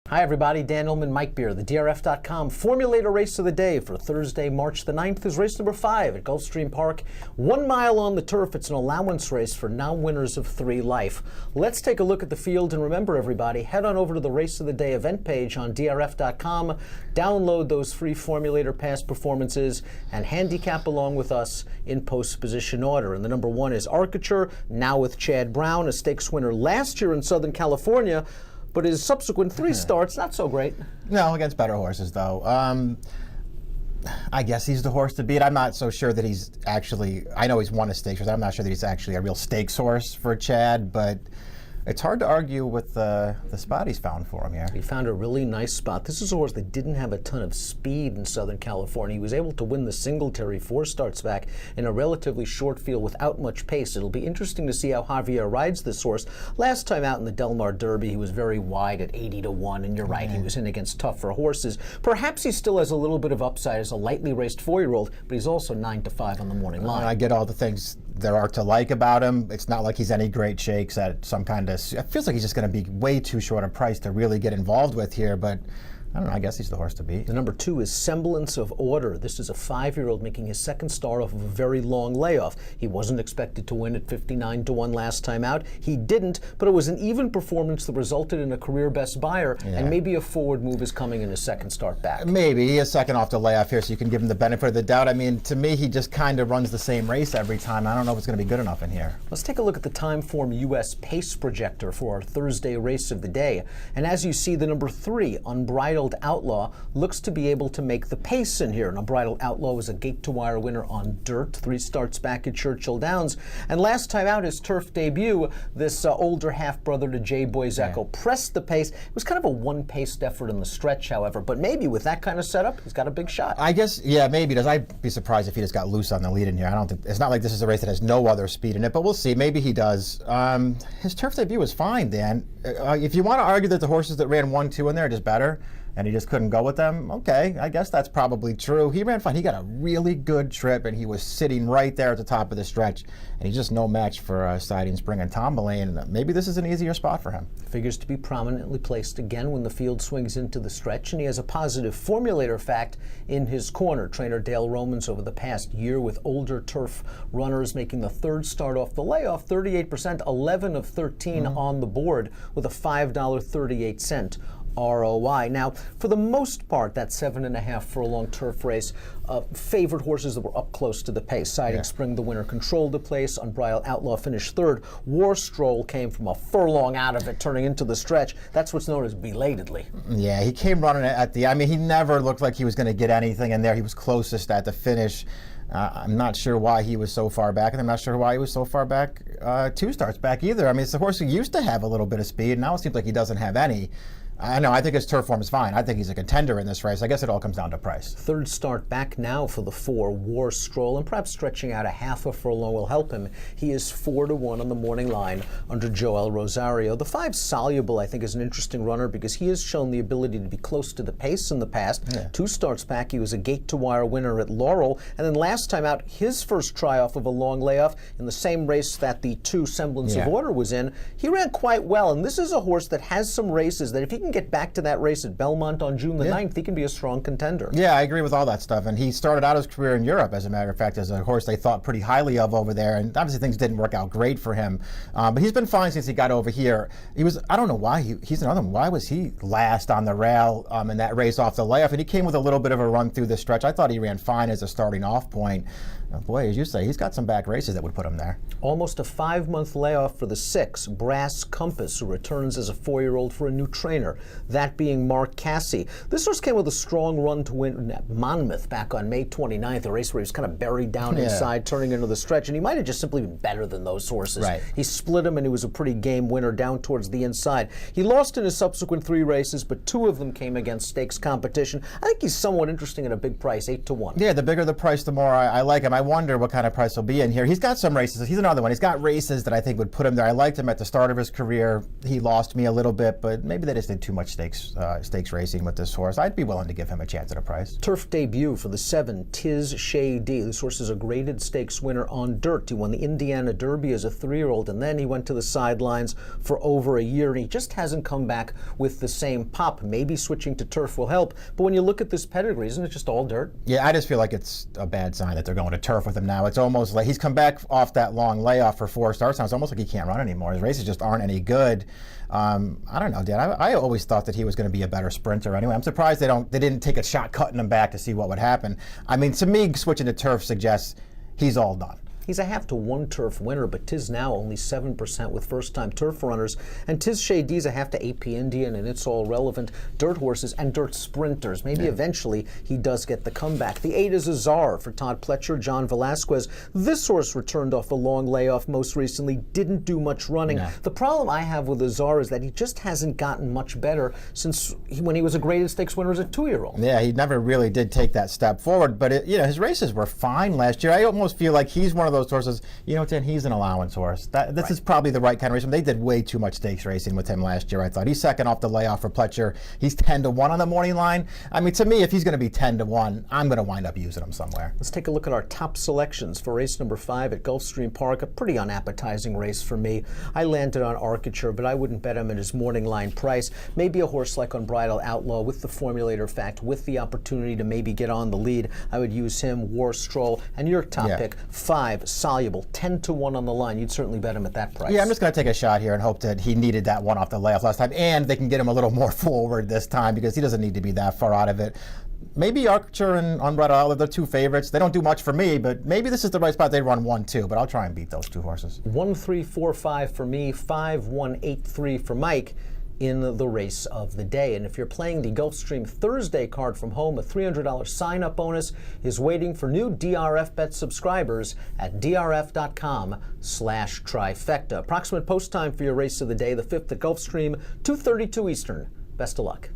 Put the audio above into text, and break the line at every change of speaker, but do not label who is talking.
Hi everybody, Dan Illman, Mike Beer, the DRF.com Formulator Race of the Day for Thursday, March the 9th is race number 5 at Gulfstream Park. 1 mile on the turf. It's an allowance race for now winners of 3 life. Let's take a look at the field, and remember everybody, head on over to the Race of the Day event page on DRF.com, download those free Formulator past performances, and handicap along with us in post-position order. And the number 1 is Arcature, now with Chad Brown, a stakes winner last year in Southern California, but his subsequent 3 starts, not so great.
No, against better horses, though. I guess he's the horse to beat. I'm not so sure that he's actually, I know he's won a stakes horse. I'm not sure that he's actually a real stakes horse for Chad, but it's hard to argue with the spot he's found for him here.
He found a really nice spot. This is a horse that didn't have a ton of speed in Southern California. He was able to win the Singletary 4 starts back in a relatively short field without much pace. It'll be interesting to see how Javier rides this horse. Last time out in the Del Mar Derby, he was very wide at 80-1, and you're right, he was in against tougher horses. Perhaps he still has a little bit of upside as a lightly raced 4-year-old, but he's also 9-5 on the morning line.
I get all the things there are to like about him. It's not like he's any great shakes at some kind of, it feels like he's just going to be way too short a price to really get involved with here, but I don't know, I guess he's the horse to beat.
The number 2 is Semblance of Order. This is a 5-year-old making his 2nd start off of a very long layoff. He wasn't expected to win at 59-1 last time out. He didn't, but it was an even performance that resulted in a career best buyer, and maybe a forward move is coming in his 2nd start back.
Maybe. He is 2nd off the layoff here, so you can give him the benefit of the doubt. I mean, to me, he just kind of runs the same race every time. I don't know if it's going to be good enough in here.
Let's take a look at the Timeform US Pace Projector for our Thursday race of the day. And as you see, the number 3, Unbridled Outlaw, looks to be able to make the pace in here. An Unbridled Outlaw was a gate-to-wire winner on dirt, 3 starts back at Churchill Downs. And last time out, his turf debut, this older half-brother to Jay Boyzeko pressed the pace. It was kind of a one-paced effort in the stretch, however, but maybe with that kind of setup, he's got a big shot.
I guess, yeah, maybe does. I'd be surprised if he just got loose on the lead in here. I don't think, it's not like this is a race that has no other speed in it, but we'll see. Maybe he does. His turf debut was fine, Dan. If you want to argue that the horses that ran 1-2 in there are just better, and he just couldn't go with them, okay, I guess that's probably true. He ran fine. He got a really good trip, and he was sitting right there at the top of the stretch, and he's just no match for Siding Spring and Tomboline. Maybe this is an easier spot for him.
Figures to be prominently placed again when the field swings into the stretch, and he has a positive formulator fact in his corner. Trainer Dale Romans over the past year with older turf runners making the 3rd start off the layoff, 38%, 11 of 13 on the board with a $5.38 ROI. Now, for the most part, that 7.5 furlong turf race favored horses that were up close to the pace. Siding Spring, the winner, controlled the place. Unbridled Outlaw finished 3rd. War Stroll came from a furlong out of it, turning into the stretch. That's what's known as belatedly.
Yeah, he came running at the, I mean, he never looked like he was going to get anything in there. He was closest at the finish. I'm not sure why he was so far back, and I'm not sure why he was so far back 2 starts back either. I mean, it's a horse who used to have a little bit of speed, and now it seems like he doesn't have any. I know, I think his turf form is fine. I think he's a contender in this race. I guess it all comes down to price.
3rd start back now for the 4, War Stroll, and perhaps stretching out a half a furlong will help him. He is 4-1 on the morning line under Joel Rosario. The 5 Soluble, I think, is an interesting runner because he has shown the ability to be close to the pace in the past. 2 starts back, he was a gate-to-wire winner at Laurel, and then last time out, his first try-off of a long layoff in the same race that the 2 Semblance of Order was in, he ran quite well, and this is a horse that has some races that if he can get back to that race at Belmont on June the 9th, he can be a strong contender.
Yeah, I agree with all that stuff. And he started out his career in Europe, as a matter of fact, as a horse they thought pretty highly of over there. And obviously things didn't work out great for him. But he's been fine since he got over here. He was, I don't know why, he's another one. Why was he last on the rail in that race off the layoff? And he came with a little bit of a run through the stretch. I thought he ran fine as a starting off point. Boy, as you say, he's got some back races that would put him there.
Almost a 5-month layoff for the 6, Brass Compass, who returns as a 4-year-old for a new trainer, that being Mark Cassie. This horse came with a strong run to win at Monmouth back on May 29th, a race where he was kind of buried down inside, turning into the stretch, and he might have just simply been better than those horses. He split him, and he was a pretty game winner down towards the inside. He lost in his subsequent 3 races, but 2 of them came against stakes competition. I think he's somewhat interesting at a big price, 8-1.
Yeah, the bigger the price, the more I like him. I wonder what kind of price he'll be in here. He's got some races. He's another one. He's got races that I think would put him there. I liked him at the start of his career. He lost me a little bit, but maybe they just did too much stakes racing with this horse. I'd be willing to give him a chance at a price.
Turf debut for the 7, Tiz Shady. This horse is a graded stakes winner on dirt. He won the Indiana Derby as a 3-year-old, and then he went to the sidelines for over a year, and he just hasn't come back with the same pop. Maybe switching to turf will help, but when you look at this pedigree, isn't it just all dirt?
Yeah, I just feel like it's a bad sign that they're going to turf with him now. It's almost like he's come back off that long layoff for 4 starts now. It's almost like he can't run anymore. His races just aren't any good. I don't know, Dan. I always thought that he was going to be a better sprinter anyway. I'm surprised they didn't take a shot cutting him back to see what would happen. I mean, to me, switching to turf suggests he's all done.
He's a 0.5-to-1 turf winner, but Tiz now only 7% with first-time turf runners. And Tiz Shady's a 0.5-to-AP Indian, and it's all relevant. Dirt horses and dirt sprinters. Maybe eventually he does get the comeback. The 8 is a czar for Todd Pletcher, John Velasquez. This horse returned off a long layoff most recently, didn't do much running.
No.
The problem I have with the czar is that he just hasn't gotten much better since when he was a graded stakes winner as a 2-year-old.
Yeah, he never really did take that step forward, but his races were fine last year. I almost feel like he's one of those horses, Dan, he's an allowance horse. This is probably the right kind of race. They did way too much stakes racing with him last year, I thought. He's second off the layoff for Pletcher. He's 10-to-1 on the morning line. I mean, to me, if he's going to be 10-to-1, I'm going to wind up using him somewhere.
Let's take a look at our top selections for race number 5 at Gulfstream Park. A pretty unappetizing race for me. I landed on Architure, but I wouldn't bet him at his morning line price. Maybe a horse like Unbridled Outlaw with the formulator fact, with the opportunity to maybe get on the lead. I would use him, War Stroll, and your top pick, 5, Soluble, 10-to-1 on the line. You'd certainly bet him at that price.
Yeah, I'm just going to take a shot here and hope that he needed that one off the layoff last time, and they can get him a little more forward this time because he doesn't need to be that far out of it. Maybe Archer and Unbridled Outlaw, they're 2 favorites. They don't do much for me, but maybe this is the right spot. They'd run 1-2, but I'll try and beat those 2 horses.
1-3-4-5 for me, 5-1-8-3 for Mike in the race of the day. And if you're playing the Gulfstream Thursday card from home, a $300 sign-up bonus is waiting for new DRF Bet subscribers at drf.com/trifecta. Approximate post time for your race of the day, the 5th at Gulfstream, 2:32 Eastern. Best of luck.